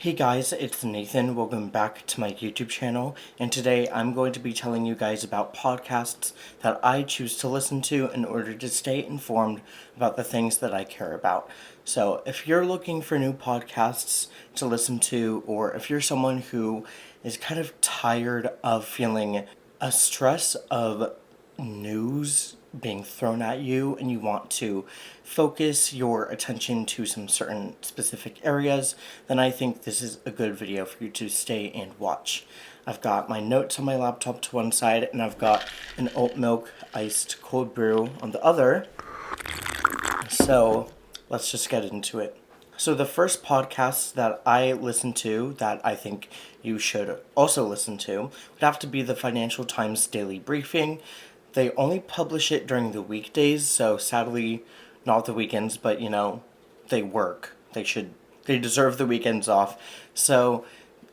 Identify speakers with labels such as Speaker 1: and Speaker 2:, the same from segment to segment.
Speaker 1: Hey guys, it's Nathan. Welcome back to my YouTube channel, and today I'm going to be telling you guys about podcasts that I choose to listen to in order to stay informed about the things that I care about. So if you're looking for new podcasts to listen to, or if you're someone who is kind of tired of feeling a stress of news being thrown at you and you want to focus your attention to some certain specific areas, then I think this is a good video for you to stay and watch. I've got my notes on my laptop to one side, and I've got an oat milk iced cold brew on the other. So let's just get into it. So the first podcast that I listen to that I think you should also listen to would have to be the Financial Times Daily Briefing. They only publish it during the weekdays, so sadly not the weekends, but they work. They deserve the weekends off. So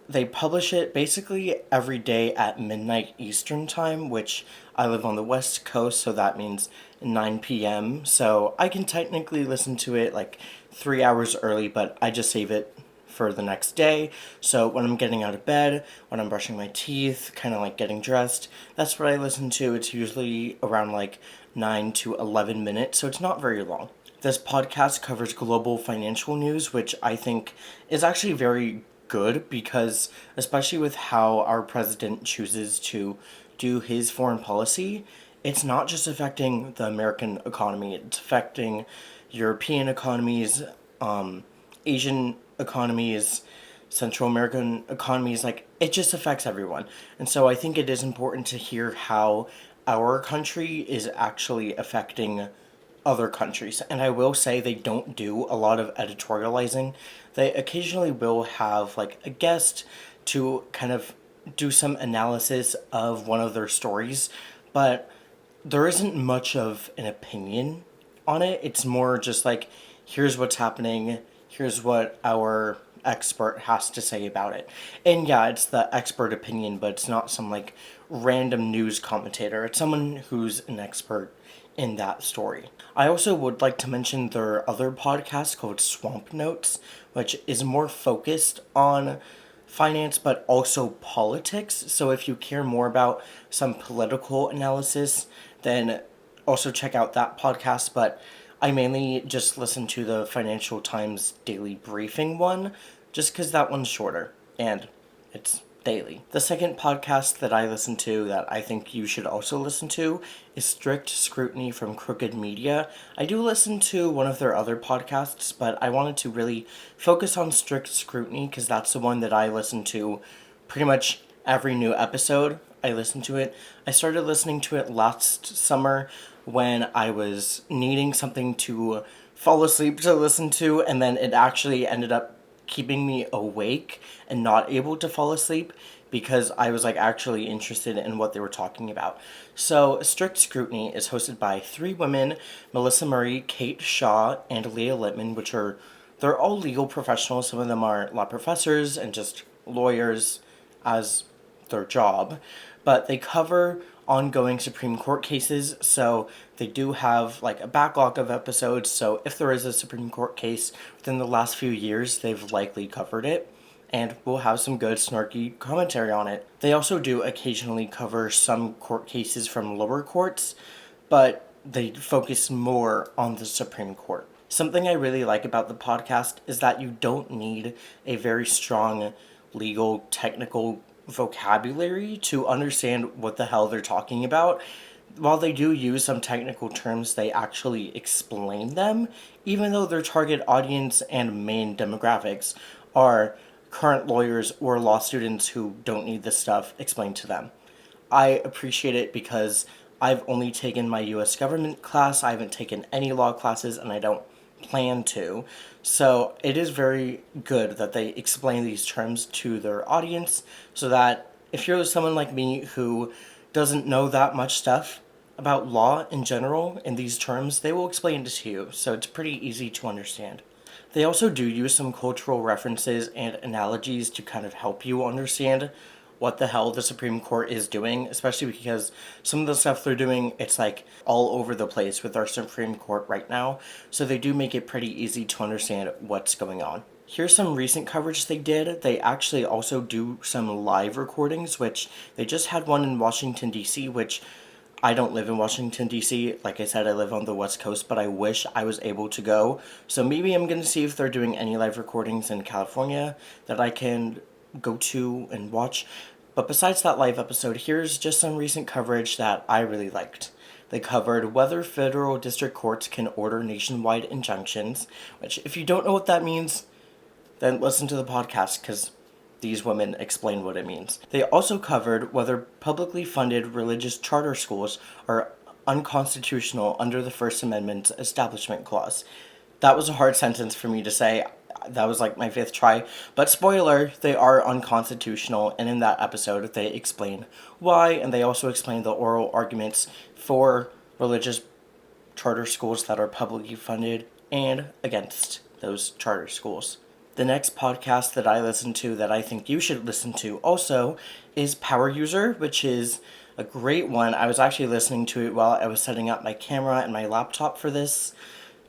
Speaker 1: they publish it basically every day at midnight Eastern time, which I live on the West Coast, so that means 9 p.m. So I can technically listen to it like 3 hours early, but I just save it for the next day. So when I'm getting out of bed, when I'm brushing my teeth, kind of like getting dressed, that's what I listen to. It's usually around like 9 to 11 minutes, so it's not very long. This podcast covers global financial news, which I think is actually very good because, especially with how our president chooses to do his foreign policy, it's not just affecting the American economy, it's affecting European economies, Asian economies, Central American economies. Like, it just affects everyone. And so I think it is important to hear how our country is actually affecting other countries. And I will say they don't do a lot of editorializing. They occasionally will have like a guest to kind of do some analysis of one of their stories, but there isn't much of an opinion on it. It's more just like, here's what's happening, here's what our expert has to say about it. And yeah, it's the expert opinion, but it's not some like random news commentator. It's someone who's an expert in that story. I also would like to mention their other podcast called Swamp Notes, which is more focused on finance but also politics. So if you care more about some political analysis, then also check out that podcast. But I mainly just listen to the Financial Times Daily Briefing one, just because that one's shorter and it's daily. The second podcast that I listen to that I think you should also listen to is Strict Scrutiny from Crooked Media. I do listen to one of their other podcasts, but I wanted to really focus on Strict Scrutiny because that's the one that I listen to pretty much every new episode. I listen to it. I started listening to it last summer when I was needing something to fall asleep to listen to, and then it actually ended up keeping me awake and not able to fall asleep because I was like actually interested in what they were talking about. So Strict Scrutiny is hosted by three women: Melissa Murray, Kate Shaw, and Leah Littman, they're all legal professionals. Some of them are law professors and just lawyers as their job, but they cover ongoing Supreme Court cases, so they do have like a backlog of episodes. So if there is a Supreme Court case within the last few years, they've likely covered it, and we'll have some good snarky commentary on it. They also do occasionally cover some court cases from lower courts, but they focus more on the Supreme Court. Something I really like about the podcast is that you don't need a very strong legal technical vocabulary to understand what the hell they're talking about. While they do use some technical terms, they actually explain them, even though their target audience and main demographics are current lawyers or law students who don't need this stuff explained to them. I appreciate it because I've only taken my US government class. I haven't taken any law classes, and I don't plan to. So it is very good that they explain these terms to their audience so that if you're someone like me who doesn't know that much stuff about law in general in these terms, they will explain it to you. So it's pretty easy to understand. They also do use some cultural references and analogies to kind of help you understand what the hell the Supreme Court is doing, especially because some of the stuff they're doing, it's like all over the place with our Supreme Court right now. So they do make it pretty easy to understand what's going on. Here's some recent coverage they did. They actually also do some live recordings, which they just had one in Washington, D.C., which I don't live in Washington, D.C. Like I said, I live on the West Coast, but I wish I was able to go. So maybe I'm going to see if they're doing any live recordings in California that I can go to and watch. But besides that live episode, here's just some recent coverage that I really liked. They covered whether federal district courts can order nationwide injunctions, which, if you don't know what that means, then listen to the podcast because these women explain what it means. They also covered whether publicly funded religious charter schools are unconstitutional under the First Amendment's Establishment Clause. That was a hard sentence for me to say. That was like my 5th try. But spoiler, they are unconstitutional, and in that episode they explain why, and they also explain the oral arguments for religious charter schools that are publicly funded and against those charter schools. The next podcast that I listen to that I think you should listen to also is Power User, which is a great one. I was actually listening to it while I was setting up my camera and my laptop for this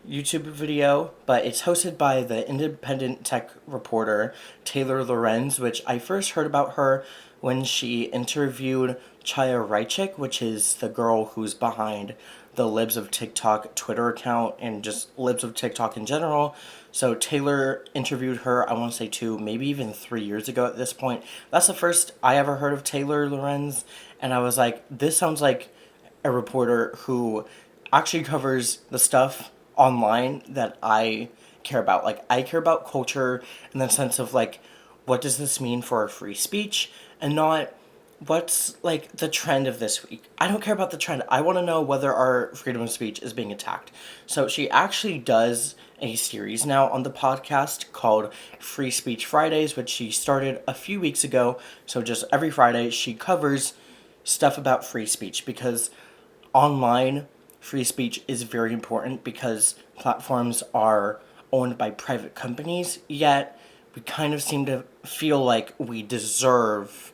Speaker 1: YouTube video, but it's hosted by the independent tech reporter Taylor Lorenz, which I first heard about her when she interviewed Chaya Raichik, which is the girl who's behind the Libs of TikTok Twitter account and just Libs of TikTok in general. So Taylor interviewed her, I want to say 2, maybe even 3 years ago at this point. That's the first I ever heard of Taylor Lorenz, and I was like, this sounds like a reporter who actually covers the stuff online that I care about. Like, I care about culture in the sense of, like, what does this mean for our free speech, and not what's, like, the trend of this week. I don't care about the trend. I want to know whether our freedom of speech is being attacked. So she actually does a series now on the podcast called Free Speech Fridays, which she started a few weeks ago. So just every Friday she covers stuff about free speech, because online free speech is very important because platforms are owned by private companies, yet we kind of seem to feel like we deserve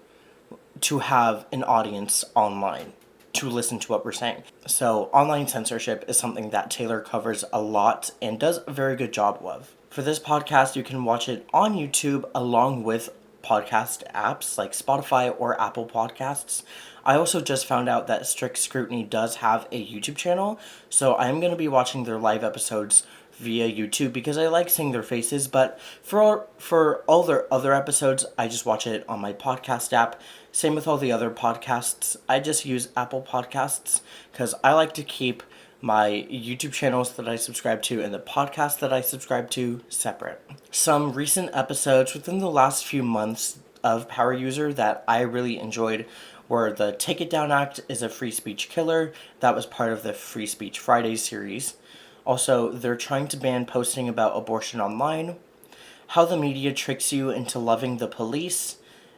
Speaker 1: to have an audience online to listen to what we're saying. So online censorship is something that Taylor covers a lot and does a very good job of. For this podcast, you can watch it on YouTube along with podcast apps like Spotify or Apple Podcasts. I also just found out that Strict Scrutiny does have a YouTube channel, so I'm going to be watching their live episodes via YouTube because I like seeing their faces, but for all their other episodes, I just watch it on my podcast app. Same with all the other podcasts. I just use Apple Podcasts because I like to keep my YouTube channels that I subscribe to and the podcast that I subscribe to separate. Some recent episodes within the last few months of Power User that I really enjoyed were the Take It Down Act is a free speech killer. That was part of the Free Speech Fridays series. Also, they're trying to ban posting about abortion online, how the media tricks you into loving the police,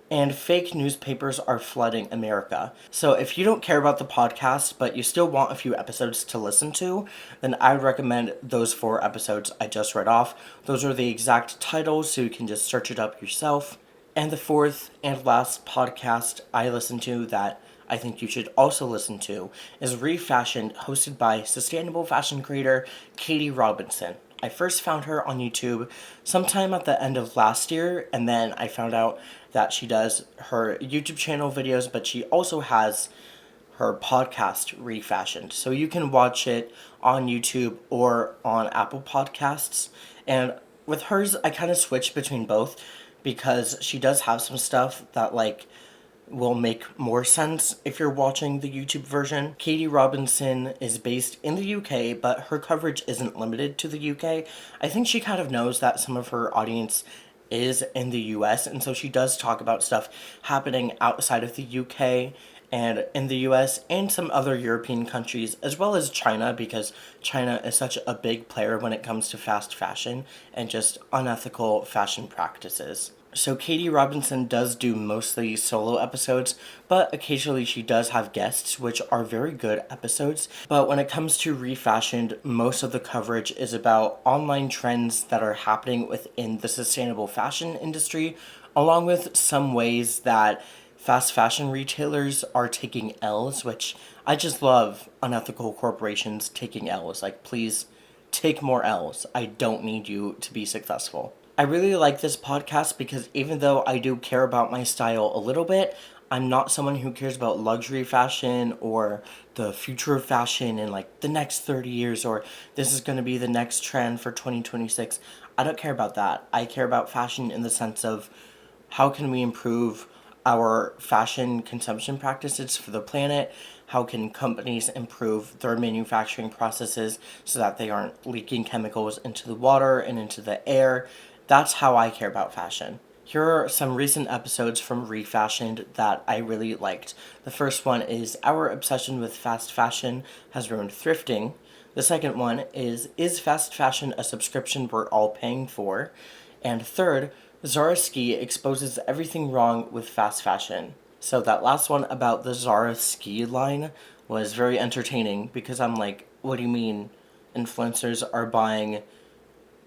Speaker 1: and fake newspapers are flooding America. So if you don't care about the podcast, but you still want a few episodes to listen to, then I would recommend those 4 episodes I just read off. Those are the exact titles, so you can just search it up yourself. And the 4th and last podcast I listened to that I think you should also listen to is Refashioned, hosted by sustainable fashion creator Katie Robinson. I first found her on YouTube sometime at the end of last year, and then I found out that she does her YouTube channel videos, but she also has her podcast Refashioned. So you can watch it on YouTube or on Apple Podcasts. And with hers, I kind of switch between both because she does have some stuff that, like, will make more sense if you're watching the YouTube version. Katie Robinson is based in the UK, but her coverage isn't limited to the UK. I think she kind of knows that some of her audience is in the US, and so she does talk about stuff happening outside of the UK and in the US and some other European countries, as well as China, because China is such a big player when it comes to fast fashion and just unethical fashion practices. So Katie Robinson does do mostly solo episodes, but occasionally she does have guests, which are very good episodes. But when it comes to Refashioned, most of the coverage is about online trends that are happening within the sustainable fashion industry, along with some ways that fast fashion retailers are taking L's, which I just love unethical corporations taking L's. Like, please take more L's. I don't need you to be successful. I really like this podcast because even though I do care about my style a little bit, I'm not someone who cares about luxury fashion or the future of fashion in like the next 30 years or this is going to be the next trend for 2026. I don't care about that. I care about fashion in the sense of how can we improve our fashion consumption practices for the planet? How can companies improve their manufacturing processes so that they aren't leaking chemicals into the water and into the air? That's how I care about fashion. Here are some recent episodes from Refashioned that I really liked. The first one is Our Obsession with Fast Fashion Has Ruined Thrifting. The second one is fast fashion a subscription we're all paying for? And third, Zara Ski exposes everything wrong with fast fashion. So that last one about the Zara Ski line was very entertaining because I'm like, what do you mean influencers are buying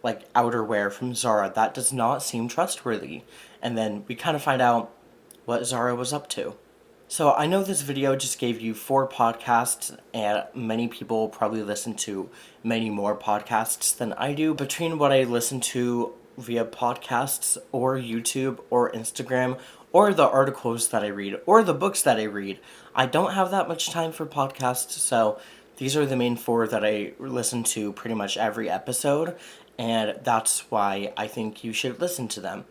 Speaker 1: like outerwear from Zara? That does not seem trustworthy. And then we kind of find out what Zara was up to. So I know this video just gave you 4 podcasts, and many people probably listen to many more podcasts than I do. Between what I listen to via podcasts or YouTube or Instagram or the articles that I read or the books that I read, I don't have that much time for podcasts, so these are the main 4 that I listen to pretty much every episode, and that's why I think you should listen to them.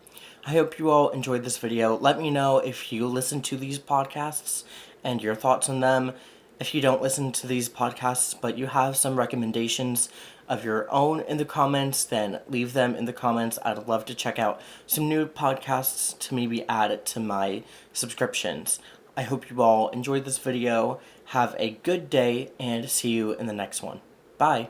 Speaker 1: I hope you all enjoyed this video. Let me know if you listen to these podcasts and your thoughts on them. If you don't listen to these podcasts but you have some recommendations of your own in the comments, then leave them in the comments. I'd love to check out some new podcasts to maybe add it to my subscriptions. I hope you all enjoyed this video. Have a good day and see you in the next one. Bye.